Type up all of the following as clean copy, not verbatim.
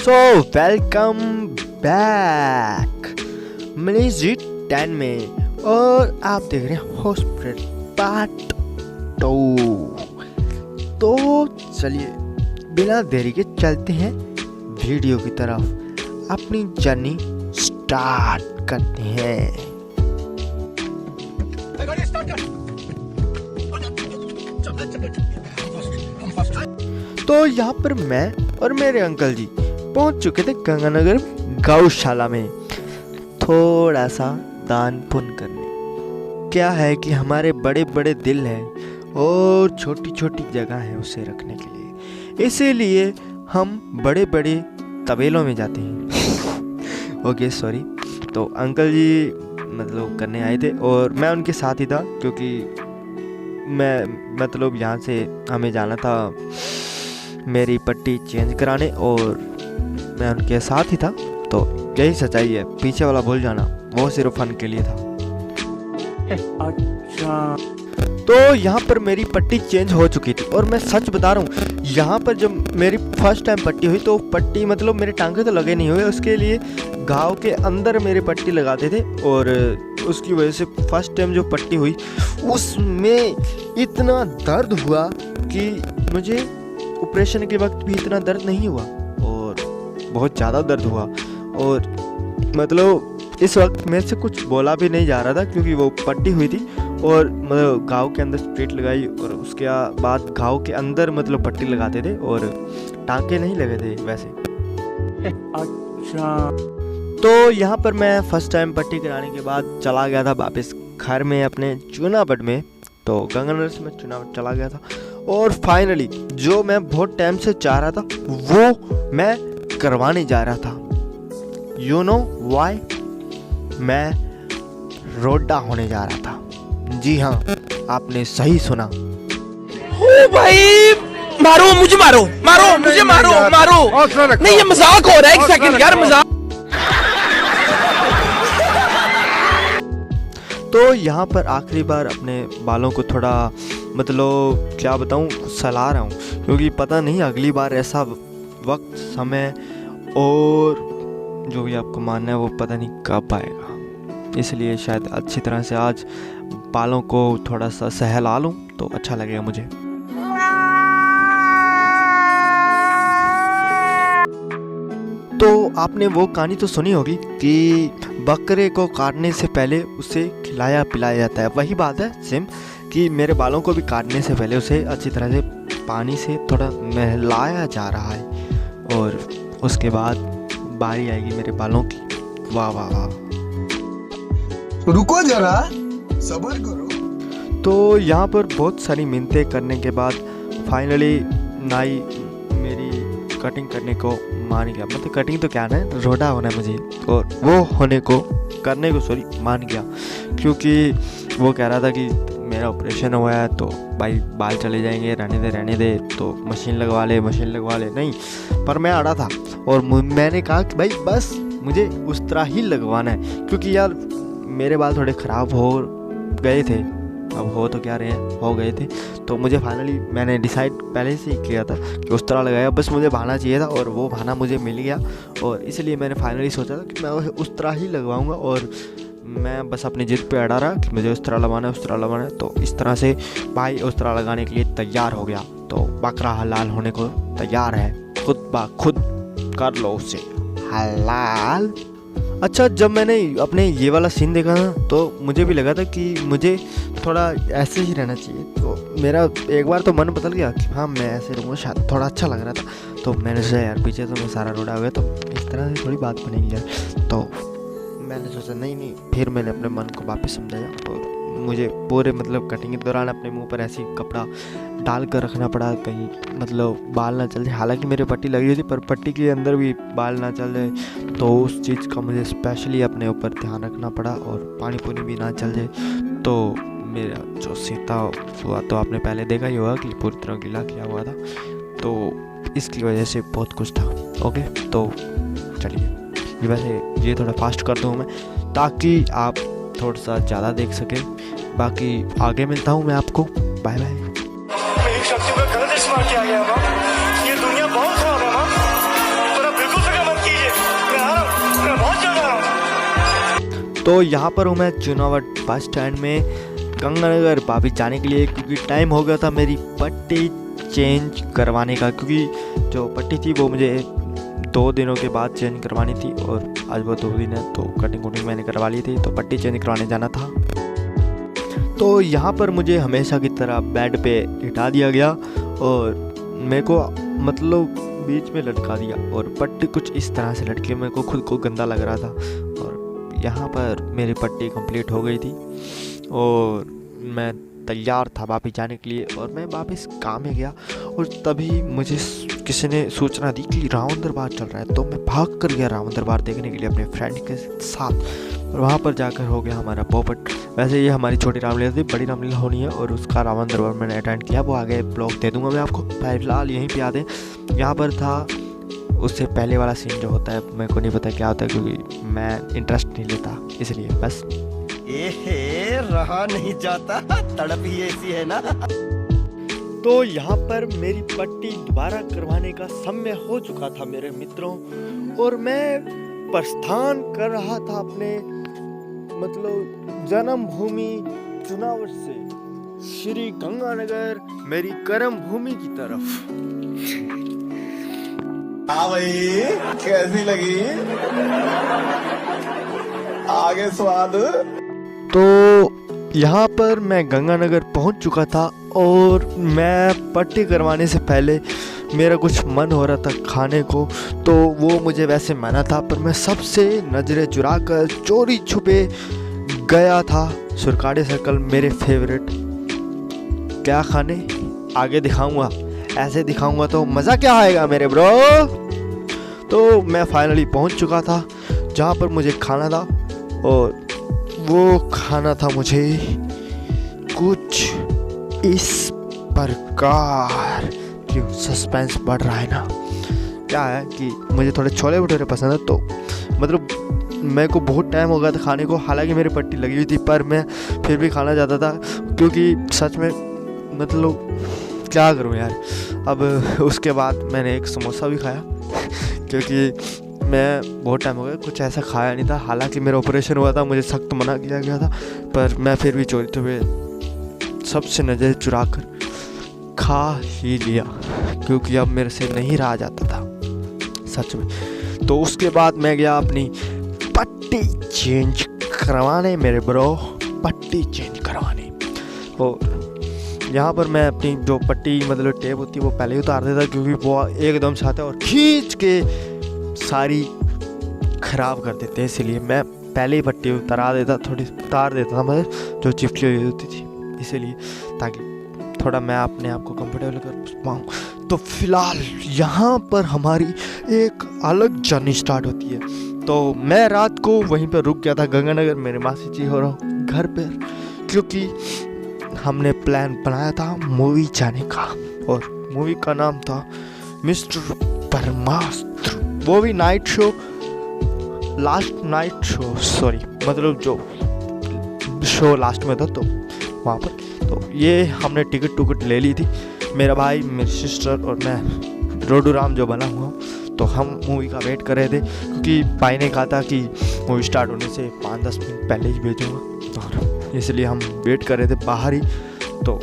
So welcome back मिली 10 में और आप देख रहे हैं हॉस्पिटल पार्ट 2। तो चलिए बिना देरी के चलते हैं वीडियो की तरफ, अपनी जर्नी स्टार्ट करते हैं। तो यहाँ पर मैं और मेरे अंकल जी पहुँच चुके थे गंगानगर गौशाला में थोड़ा सा दान पुण्य करने। क्या है कि हमारे बड़े बड़े दिल हैं और छोटी छोटी जगह है उसे रखने के लिए, इसीलिए हम बड़े बड़े तबेलों में जाते हैं। Okay sorry. तो अंकल जी मतलब करने आए थे और मैं उनके साथ ही था, क्योंकि मैं मतलब यहाँ से हमें जाना था मेरी पट्टी चेंज कराने और मैं उनके साथ ही था। तो यही सच्चाई है, पीछे वाला भूल जाना, वो सिर्फ फन के लिए था। अच्छा। तो यहाँ पर मेरी पट्टी चेंज हो चुकी थी और मैं सच बता रहा हूँ, यहाँ पर जब मेरी फर्स्ट टाइम पट्टी हुई तो पट्टी मतलब मेरे टांगे तो लगे नहीं हुए, उसके लिए घाव के अंदर मेरे पट्टी लगाते थे और उसकी वजह से फर्स्ट टाइम जो पट्टी हुई उसमें इतना दर्द हुआ कि मुझे ऑपरेशन के वक्त भी इतना दर्द नहीं हुआ और बहुत ज़्यादा दर्द हुआ। और मतलब इस वक्त मेरे से कुछ बोला भी नहीं जा रहा था, क्योंकि वो पट्टी हुई थी और मतलब घाव के अंदर स्प्रिट लगाई और उसके बाद घाव के अंदर मतलब पट्टी लगाते थे और टांके नहीं लगे थे वैसे। अच्छा। तो यहाँ पर मैं फर्स्ट टाइम पट्टी कराने के बाद चला गया था वापस घर में अपने जूनागढ़ में। तो गंगानगर से मैं जूनागढ़ चला गया था और फाइनली जो मैं बहुत टाइम से चाह रहा था वो मैं करवाने जा रहा था। You know why? मैं रोडा होने जा रहा था। जी हाँ, आपने सही सुना। ओ भाई मारो मुझे, मारो मारो मुझे, मारो मारो। नहीं ये मजाक हो रहा है, एक सेकंड यार, मजाक। तो यहाँ पर आखिरी बार अपने बालों को थोड़ा मतलब क्या बताऊँ सला रहा हूँ, क्योंकि पता नहीं अगली बार ऐसा वक्त समय और जो भी आपको मानना है वो पता नहीं कब आएगा, इसलिए शायद अच्छी तरह से आज बालों को थोड़ा सा सहला लूँ तो अच्छा लगेगा मुझे। तो आपने वो कहानी तो सुनी होगी कि बकरे को काटने से पहले उसे खिलाया पिलाया जाता है। वही बात है सेम कि मेरे बालों को भी काटने से पहले उसे अच्छी तरह से पानी से थोड़ा नहलाया जा रहा है और उसके बाद बारी आएगी मेरे बालों की। वाह वाह वाह। रुको जरा, सब्र करो। तो यहाँ पर बहुत सारी मिन्नतें करने के बाद फाइनली नाई मेरी कटिंग करने को मान गया। मतलब कटिंग तो क्या ना, रोडा होना है मुझे और वो होने को करने को मान गया, क्योंकि वो कह रहा था कि मेरा ऑपरेशन हुआ है तो भाई बाल चले जाएंगे, रहने दे तो मशीन लगवा ले। नहीं, पर मैं अड़ा था और मैंने कहा कि भाई बस मुझे उस तरह ही लगवाना है, क्योंकि यार मेरे बाल थोड़े ख़राब हो गए थे, अब हो तो क्या रहे हैं, हो गए थे। तो मुझे फाइनली मैंने डिसाइड पहले से ही किया था कि उस तरह लगाया, बस मुझे बहाना चाहिए था और वो बहाना मुझे मिल गया और इसलिए मैंने फाइनली सोचा था कि मैं उस तरह ही लगवाऊंगा और मैं बस अपनी जिद पे अड़ा रहा कि मुझे उस तरह लगाना है। तो इस तरह से भाई उस तरह लगाने के लिए तैयार हो गया। तो बकरा हलाल होने को तैयार है, खुद कर लो उससे हलाल। अच्छा, जब मैंने अपने ये वाला सीन देखा ना तो मुझे भी लगा था कि मुझे थोड़ा ऐसे ही रहना चाहिए। तो मेरा एक बार तो मन बदल गया कि हाँ मैं ऐसे रहूँगा, शायद थोड़ा अच्छा लग रहा था। तो मैंने सोचा यार पीछे तो मैं सारा रोड़ा हो गया, तो इस तरह से थोड़ी बात बनेगी यार। तो मैंने सोचा नहीं, फिर मैंने अपने मन को वापस समझाया और मुझे पूरे मतलब कटिंग के दौरान अपने मुंह पर ऐसी कपड़ा डाल कर रखना पड़ा कहीं मतलब बाल ना चल जाए। हालांकि मेरे पट्टी लगी हुई थी पर पट्टी के अंदर भी बाल ना चल जाए, तो उस चीज़ का मुझे स्पेशली अपने ऊपर ध्यान रखना पड़ा और पानी पुनी भी ना चल जाए। तो मेरा जो सीता हुआ तो आपने पहले देखा ही होगा कि पूरी तरह गीला किया हुआ था, तो इसकी वजह से बहुत कुछ था। ओके, तो चलिए वैसे ये थोड़ा फास्ट कर दूँ मैं ताकि आप थोड़ा सा ज़्यादा देख सकें। बाकी आगे मिलता हूँ मैं आपको, बाय बाय। मेरी शक्ति को गलत इस्तेमाल किया गया। ये दुनिया बहुत खराब है। बिल्कुल तो यहाँ पर हूँ मैं चुनावट बस स्टैंड में गंगानगर वापस जाने के लिए, क्योंकि टाइम हो गया था मेरी पट्टी चेंज करवाने का, क्योंकि जो पट्टी थी वो मुझे 2 दिनों के बाद चेंज करवानी थी और आज वो 2 दिन है, तो कटिंग कुटिंग मैंने करवा ली थी, तो पट्टी चेंज करवाने जाना था। तो यहाँ पर मुझे हमेशा की तरह बेड पे लिटा दिया गया और मेरे को मतलब बीच में लटका दिया और पट्टी कुछ इस तरह से लटकी, मेरे को खुद को गंदा लग रहा था। और यहाँ पर मेरी पट्टी कंप्लीट हो गई थी और मैं तैयार था वापस जाने के लिए और मैं वापस काम में गया और तभी मुझे किसी ने सूचना दी कि रावण दरबार चल रहा है। तो मैं भाग कर गया रावण दरबार देखने के लिए अपने फ्रेंड के साथ और वहाँ पर जाकर हो गया हमारा पोपट। वैसे ये हमारी छोटी रामलीला थी, बड़ी रामलीला होनी है और उसका रावण दरबार मैंने अटेंड किया, वो आगे ब्लॉग दे दूंगा मैं आपको। फिलहाल यहीं पे याद है, यहाँ पर था उससे पहले वाला सीन जो होता है मेरे को नहीं पता क्या होता है, क्योंकि मैं इंटरेस्ट नहीं लेता इसलिए बस। रहा नहीं जाता, तड़प ही ऐसी है ना। तो यहाँ पर मेरी पट्टी दोबारा करवाने का समय हो चुका था मेरे मित्रों और मैं प्रस्थान कर रहा था अपने मतलब जन्मभूमि चुनावट से श्री गंगानगर, मेरी कर्म भूमि की तरफ। हाँ भाई, कैसी लगी आगे स्वाद? तो यहाँ पर मैं गंगानगर पहुँच चुका था और मैं पट्टी करवाने से पहले मेरा कुछ मन हो रहा था खाने को, तो वो मुझे वैसे मना था, पर मैं सबसे नज़रें चुरा कर चोरी छुपे गया था सुरकाड़े सर्कल, मेरे फेवरेट। क्या खाने आगे दिखाऊंगा, ऐसे दिखाऊंगा तो मज़ा क्या आएगा मेरे ब्रो। तो मैं फाइनली पहुंच चुका था जहां पर मुझे खाना था और वो खाना था मुझे कुछ इस प्रकार। क्यों सस्पेंस बढ़ रहा है ना? क्या है कि मुझे थोड़े छोले भटूरे पसंद है, तो मतलब मेरे को बहुत टाइम हो गया था खाने को, हालांकि मेरी पट्टी लगी हुई थी पर मैं फिर भी खाना चाहता था, क्योंकि सच में मतलब क्या करूं यार। अब उसके बाद मैंने एक समोसा भी खाया क्योंकि मैं बहुत टाइम हो गया कुछ ऐसा खाया नहीं था, हालांकि मेरा ऑपरेशन हुआ था, मुझे सख्त मना किया गया था, पर मैं फिर भी चोरी छुपे सबसे नज़र चुरा कर खा ही लिया, क्योंकि अब मेरे से नहीं रहा जाता था सच में। तो उसके बाद मैं गया अपनी पट्टी चेंज करवाने मेरे ब्रो, पट्टी चेंज करवाने। और यहाँ पर मैं अपनी जो पट्टी मतलब टेप होती है वो पहले ही उतार देता, क्योंकि वो एकदम से आता है और खींच के सारी ख़राब कर देते हैं, इसलिए मैं पहले ही पट्टी उतार देता था मतलब जो चिपकी हुई होती थी, इसीलिए ताकि थोड़ा मैं अपने आप को कंफर्टेबल कर पाऊँ। तो फिलहाल यहाँ पर हमारी एक अलग जर्नी स्टार्ट होती है। तो मैं रात को वहीं पर रुक गया था गंगानगर, मेरे मासी जी हो रहा घर पर, क्योंकि हमने प्लान बनाया था मूवी जाने का और मूवी का नाम था मिस्टर परमास्त्र। वो भी night show, last night show, sorry मतलब जो शो लास्ट में था, तो वहाँ पर तो ये हमने टिकट ले ली थी, मेरा भाई, मेरी सिस्टर और मैं, रोडू राम जो बना हुआ। तो हम मूवी का वेट कर रहे थे, क्योंकि भाई ने कहा था कि मूवी स्टार्ट होने से 5-10 मिनट पहले ही भेजूँगा, और इसलिए हम वेट कर रहे थे बाहर ही। तो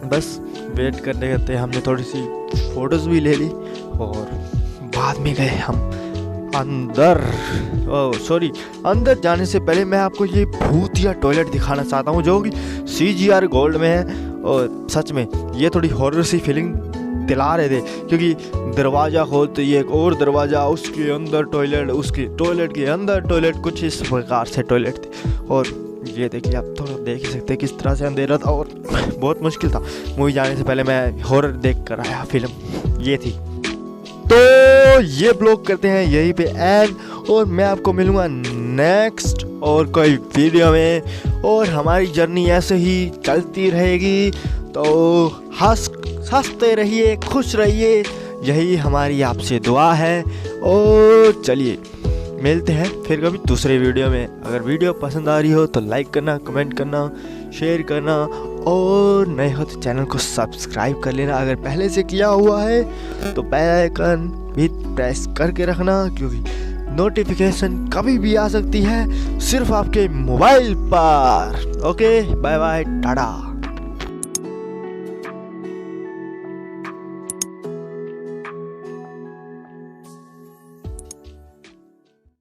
बस वेट करते करते हमने थोड़ी सी फ़ोटोज़ भी ले ली और बाद में गए हम अंदर। अंदर जाने से पहले मैं आपको ये भूतिया टॉयलेट दिखाना चाहता हूँ, जो कि CGR गोल्ड में है। और सच में ये थोड़ी हॉरर सी फीलिंग दिला रहे थे, क्योंकि दरवाज़ा खोलते ही एक और दरवाज़ा, उसके अंदर टॉयलेट, उसके टॉयलेट के अंदर टॉयलेट, कुछ इस प्रकार से टॉयलेट थे। और ये देखिए, आप थोड़ा देख ही सकते हैं किस तरह से अंधेरा था और बहुत मुश्किल था। मूवी जाने से पहले मैं हॉरर देख कर आया, फिल्म ये थी। तो ये ब्लॉग करते हैं यहीं पे एंड, और मैं आपको मिलूँगा नेक्स्ट और कोई वीडियो में, और हमारी जर्नी ऐसे ही चलती रहेगी। तो हंसते रहिए, खुश रहिए, यही हमारी आपसे दुआ है। और चलिए मिलते हैं फिर कभी दूसरे वीडियो में। अगर वीडियो पसंद आ रही हो तो लाइक करना, कमेंट करना, शेयर करना, और नए हो तो चैनल को सब्सक्राइब कर लेना। अगर पहले से किया हुआ है तो बेल आइकन भी प्रेस करके रखना, क्योंकि नोटिफिकेशन कभी भी आ सकती है सिर्फ आपके मोबाइल पर। Okay bye bye Tata.